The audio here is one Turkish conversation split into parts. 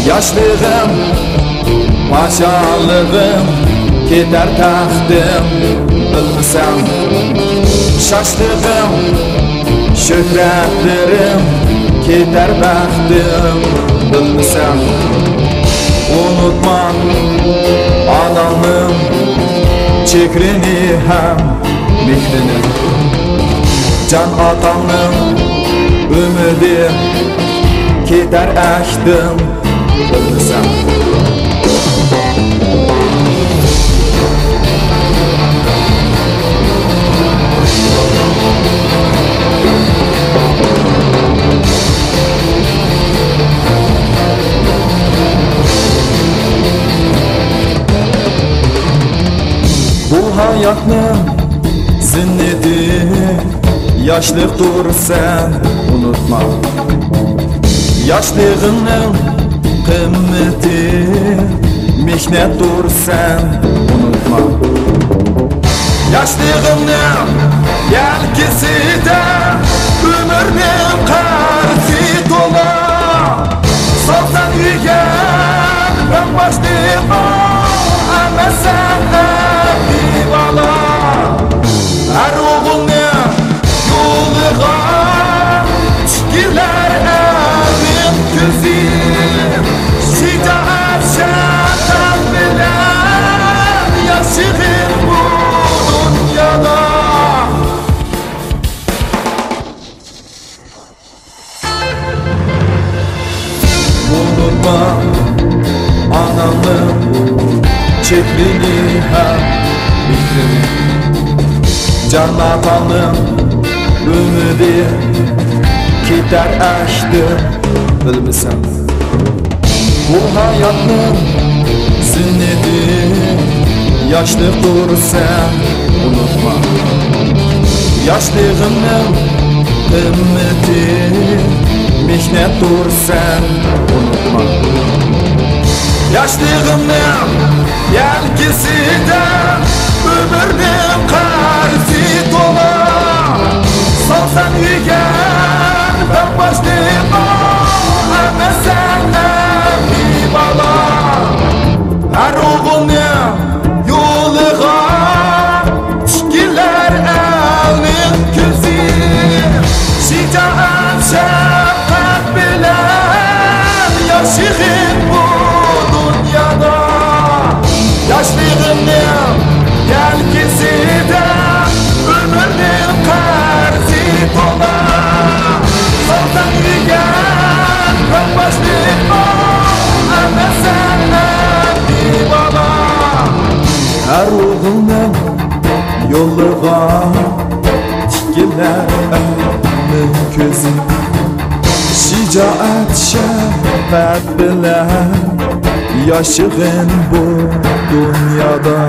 Yaşlığım, paşalığım, gider taxtım, bilmisem. Şaşlığım, şöhretlerim, gider baxtım, bilmisem. Unutma anamın çekrini hem mehrini. Can atamın ümidi gider əxtim, bilmisem. Bu hayatın zinneti, yaşlık dur sen unutma. Yaşlığının kıymeti, mihnet dur sen unutma. Yaşlığının yelkisi de ömrünün karşı dola. Salsan yügen ben başlayayım, ama sen hep bala. Her oğlunu yoluna çıkırlar evin gözü. Şicaat şarttan bilen yaşayın bu dünyada. Unutma anamın çekrini hem mihrini. Can atanın ümidi gider əxtim, bilmisem. Bu hayatın zinneti, yaşlık dur sen unutma. Yaşlığının kıymeti, mihnet dur sen unutma. Yaşlığının yelkisi de ömrünün karşı dola. Salsan yügen ben başlayayım, ama sen bir bala. Her oğlunu yoluna çıkırlar evin gözü. Şicaat şefkat bilen yaşayın bu dünyada. Yaşlığının yelkisi de ömrünün karşı dola. Salsan yügen ben başlayayım, ama sen bir bala. Her oğlunun yoluna çıkırlar evin gözü. Şicaat şefkat bilen yaşayın bu dünyada.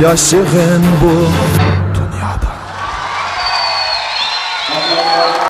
Yaşayın bu